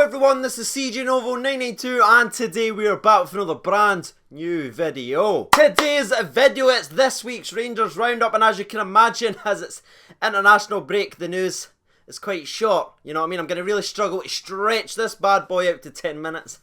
everyone, this is CJ Novo 992 and today we are back with another brand new video. Today's video is this week's Rangers Roundup, and as you can imagine, as it's international break, the news is quite short. You know what I mean? I'm going to really struggle to stretch this bad boy out to 10 minutes.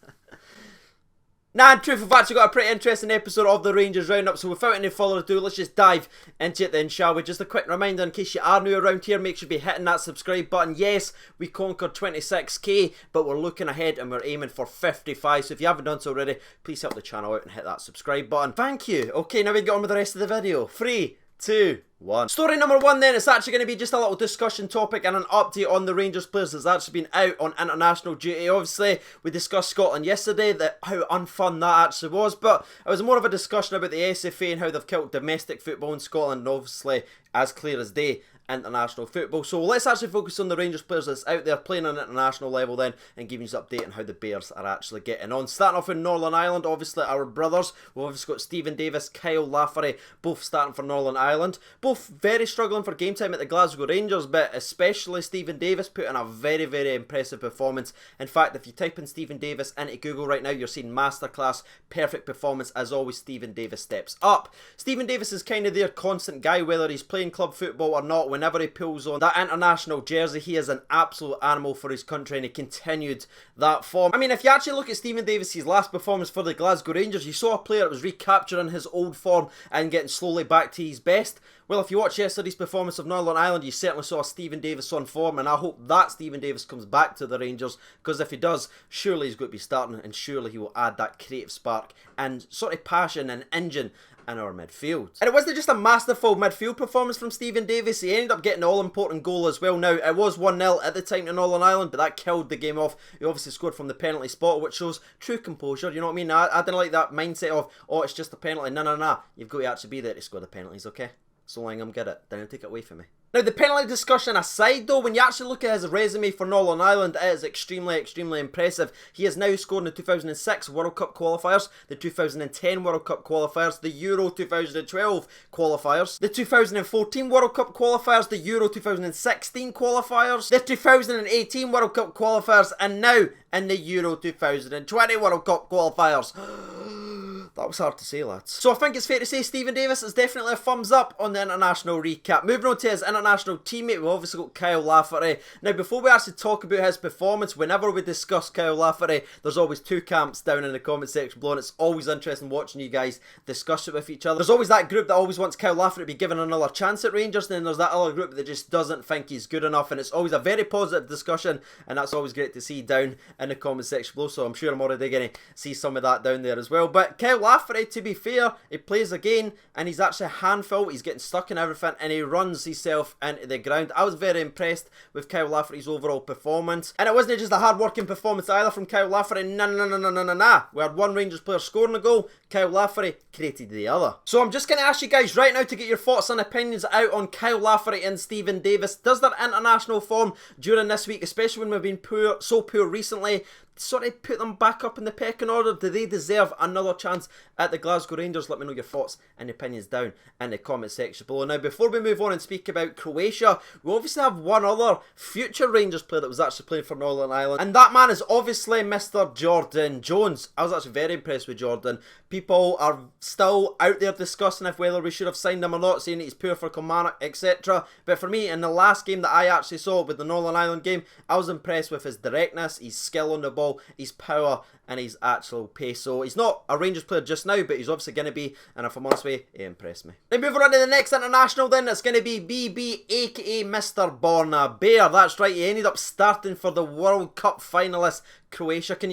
Nah, in truth, we've actually got a pretty interesting episode of the Rangers Roundup, so without any further ado, let's just dive into it then, shall we? Just a quick reminder, in case you are new around here, make sure you be hitting that subscribe button. Yes, we conquered 26k, but we're looking ahead and we're aiming for 55, so if you haven't done so already, please help the channel out and hit that subscribe button. Thank you. Okay, now we get on with the rest of the video. 3, 2, 1. Story number 1 then, it's actually going to be just a little discussion topic and an update on the Rangers players that's actually been out on international duty. Obviously, we discussed Scotland yesterday, how unfun that actually was, but it was more of a discussion about the SFA and how they've killed domestic football in Scotland, and obviously, as clear as day, international football. So let's actually focus on the Rangers players that's out there playing on an international level then, and give you an update on how the Bears are actually getting on. Starting off in Northern Ireland, obviously our brothers. We've obviously got Stephen Davis, Kyle Lafferty, both starting for Northern Ireland. Both very struggling for game time at the Glasgow Rangers, but especially Stephen Davis put in a very, very impressive performance. In fact, if you type in Stephen Davis into Google right now, you're seeing masterclass, perfect performance. As always, Stephen Davis steps up. Stephen Davis is kind of their constant guy, whether he's playing club football or not. Whenever he pulls on that international jersey, he is an absolute animal for his country, and he continued that form. I mean, if you actually look at Stephen Davis's last performance for the Glasgow Rangers, you saw a player that was recapturing his old form and getting slowly back to his best. Well, if you watch yesterday's performance of Northern Ireland, you certainly saw Stephen Davis on form, and I hope that Stephen Davis comes back to the Rangers, because if he does, surely he's going to be starting, and surely he will add that creative spark and sort of passion and engine in our midfield. And it wasn't just a masterful midfield performance from Stephen Davis, he ended up getting an all-important goal as well. Now, it was 1-0 at the time to Northern Ireland, but that killed the game off. He obviously scored from the penalty spot, which shows true composure, you know what I mean? I didn't like that mindset of, oh, it's just a penalty. No. You've got to actually be there to score the penalties, okay? So long I'm good at it. Don't take it away from me. Now, the penalty discussion aside though, when you actually look at his resume for Northern Ireland, it is extremely, extremely impressive. He has now scored in the 2006 World Cup qualifiers, the 2010 World Cup qualifiers, the Euro 2012 qualifiers, the 2014 World Cup qualifiers, the Euro 2016 qualifiers, the 2018 World Cup qualifiers, and now in the Euro 2020 World Cup qualifiers. That was hard to say, lads. So I think it's fair to say Stephen Davis is definitely a thumbs up on the international recap. Moving on to his international teammate, we've obviously got Kyle Lafferty. Now, before we actually talk about his performance, whenever we discuss Kyle Lafferty, there's always two camps down in the comment section below, and it's always interesting watching you guys discuss it with each other. There's always that group that always wants Kyle Lafferty to be given another chance at Rangers, and then there's that other group that just doesn't think he's good enough, and it's always a very positive discussion, and that's always great to see down in the comment section below, so I'm sure I'm already going to see some of that down there as well. But Kyle Lafferty, to be fair, he plays again, and he's actually a handful. He's getting stuck in everything, and he runs himself into the ground. I was very impressed with Kyle Lafferty's overall performance, and it wasn't just a hard-working performance either from Kyle Lafferty. Nah. We had one Rangers player scoring a goal, Kyle Lafferty created the other. So I'm just going to ask you guys right now to get your thoughts and opinions out on Kyle Lafferty and Stephen Davis. Does their international form during this week, especially when we've been so poor recently, sort of put them back up in the pecking order? Do they deserve another chance at the Glasgow Rangers? Let me know your thoughts and opinions down in the comment section below. Now, before we move on and speak about Croatia, we obviously have one other future Rangers player that was actually playing for Northern Ireland, and that man is obviously Mr. Jordan Jones. I was actually very impressed with Jordan. People are still out there discussing if whether we should have signed him or not, saying that he's poor for Kilmarnock, etc. But for me, in the last game that I actually saw with the Northern Ireland game, I was impressed with his directness, his skill on the ball, his power, and his actual pace. So he's not a Rangers player just now, but he's obviously going to be, and if I'm honest with you, he impressed me. Now moving on to the next international then, it's going to be BB, aka Mr. Borna Bear. That's right, he ended up starting for the World Cup finalists Croatia. Can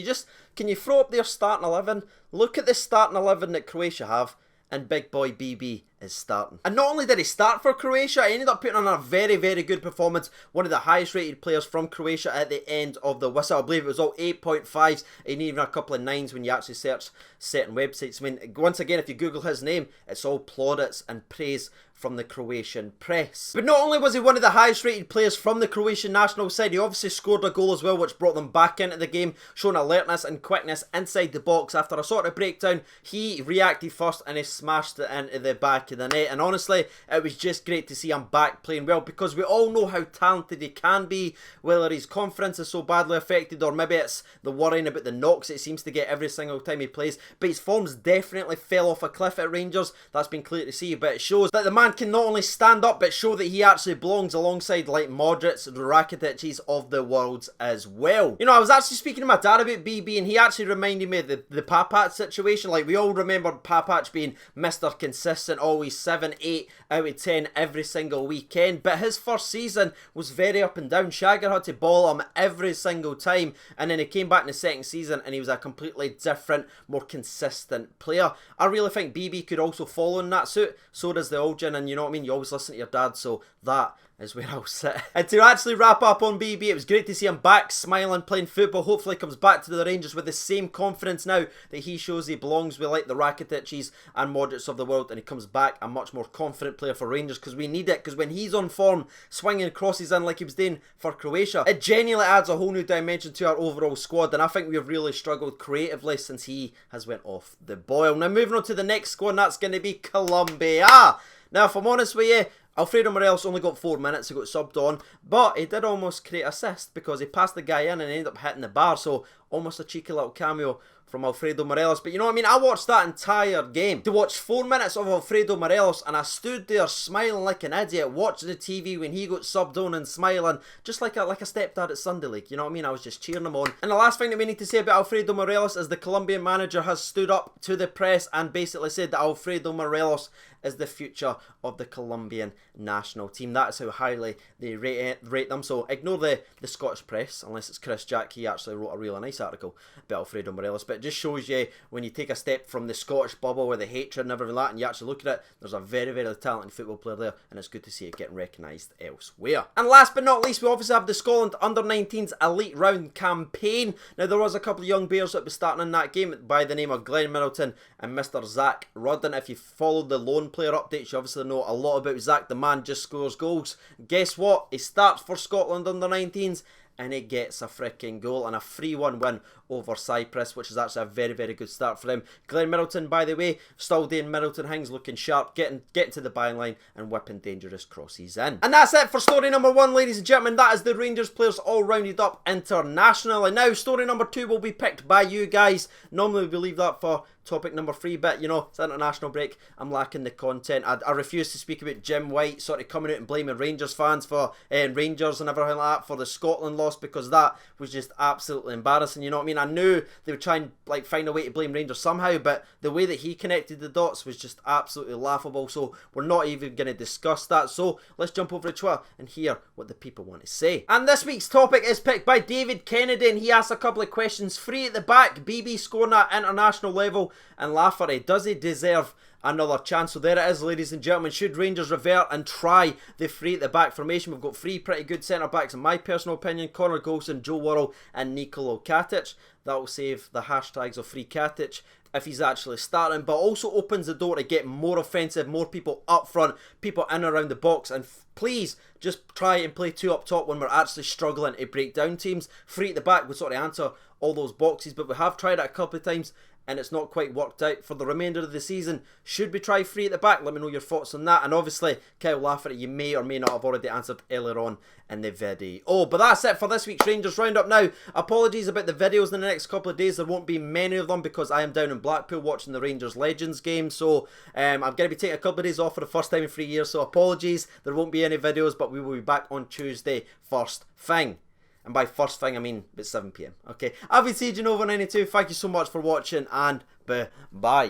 you throw up their starting 11? Look at the starting 11 that Croatia have, and big boy BB is starting. And not only did he start for Croatia, he ended up putting on a very, very good performance. One of the highest rated players from Croatia at the end of the whistle. I believe it was all 8.5s and even a couple of 9s when you actually search certain websites. I mean, once again, if you Google his name, it's all plaudits and praise from the Croatian press. But not only was he one of the highest rated players from the Croatian national side, he obviously scored a goal as well, which brought them back into the game, showing alertness and quickness inside the box. After a sort of breakdown, he reacted first and he smashed it into the back of the net. And honestly, it was just great to see him back playing well, because we all know how talented he can be, whether his confidence is so badly affected or maybe it's the worrying about the knocks it seems to get every single time he plays. But his form's definitely fell off a cliff at Rangers. That's been clear to see, but it shows that the man can not only stand up but show that he actually belongs alongside like Modric, the Rakitics of the world as well. You know, I was actually speaking to my dad about BB and he actually reminded me of the Papac situation. Like, we all remember Papac being Mr. Consistent, always 7, 8 out of 10 every single weekend, but his first season was very up and down. Shagger had to ball him every single time, and then he came back in the second season and he was a completely different, more consistent player. I really think BB could also follow in that suit. So does the Olgin, and you know what I mean, you always listen to your dad, so that is where I'll sit. And to actually wrap up on BB, it was great to see him back smiling, playing football. Hopefully he comes back to the Rangers with the same confidence now that he shows he belongs with, like the Rakitics and Modric of the world, and he comes back a much more confident player for Rangers, because we need it. Because when he's on form, swinging crosses in like he was doing for Croatia, it genuinely adds a whole new dimension to our overall squad, and I think we've really struggled creatively since he has went off the boil. Now moving on to the next squad, and that's going to be Colombia. Now if I'm honest with you, Alfredo Morelos only got 4 minutes, he got subbed on, but he did almost create assist because he passed the guy in and ended up hitting the bar, so almost a cheeky little cameo from Alfredo Morelos. But you know what I mean, I watched that entire game to watch 4 minutes of Alfredo Morelos, and I stood there smiling like an idiot, watching the TV when he got subbed on and smiling, just like a stepdad at Sunday League, you know what I mean? I was just cheering him on. And the last thing that we need to say about Alfredo Morelos is the Colombian manager has stood up to the press and basically said that Alfredo Morelos is the future of the Colombian national team. That is how highly they rate them. So ignore the Scottish press, unless it's Chris Jack. He actually wrote a really nice article about Alfredo Morelos. But it just shows you, when you take a step from the Scottish bubble with the hatred and everything like that, and you actually look at it, there's a very, very talented football player there, and it's good to see it getting recognised elsewhere. And last but not least, we obviously have the Scotland Under-19s Elite Round campaign. Now, there was a couple of young bears that were starting in that game by the name of Glenn Middleton and Mr. Zach Rudden. If you followed the loan player updates, you obviously know a lot about Zach. The man just scores goals. Guess what? He starts for Scotland Under-19s and he gets a freaking goal and a 3-1 win over Cyprus, which is actually a very, very good start for him. Glenn Middleton, by the way, still doing Middleton things, looking sharp, getting to the byline and whipping dangerous crosses in. And that's it for story number 1, ladies and gentlemen. That is the Rangers players all rounded up internationally. Now, story number 2 will be picked by you guys. Normally we leave that for topic number 3, but you know, it's an international break, I'm lacking the content. I refuse to speak about Jim White sort of coming out and blaming Rangers fans for Rangers and everything like that for the Scotland loss, because that was just absolutely embarrassing, you know what I mean? I knew they would try and like find a way to blame Rangers somehow, but the way that he connected the dots was just absolutely laughable, so we're not even going to discuss that. So let's jump over to Twitter and hear what the people want to say. And this week's topic is picked by David Kennedy, and he asked a couple of questions. Free at the back, BB scoring at international level, and Lafferty, does he deserve another chance? So there it is, ladies and gentlemen. Should Rangers revert and try the free at the back formation? We've got 3 pretty good centre backs in my personal opinion: Connor Golson, Joe Worrell and Nikola Katic. That will save the hashtags of free Katic if he's actually starting, but also opens the door to get more offensive, more people up front, people in and around the box, and please just try and play 2 up top when we're actually struggling to break down teams. Free at the back would sort of answer all those boxes, but we have tried it a couple of times and it's not quite worked out. For the remainder of the season, should we try free at the back? Let me know your thoughts on that. And obviously, Kyle Lafferty, you may or may not have already answered earlier on in the video. Oh, but that's it for this week's Rangers Roundup. Now, apologies about the videos in the next couple of days. There won't be many of them because I am down in Blackpool watching the Rangers Legends game. So I'm going to be taking a couple of days off for the first time in 3 years. So apologies, there won't be any videos, but we will be back on Tuesday first thing. And by first thing, I mean about 7 PM. Okay, I've been CJ Nova 92. Thank you so much for watching, and bye.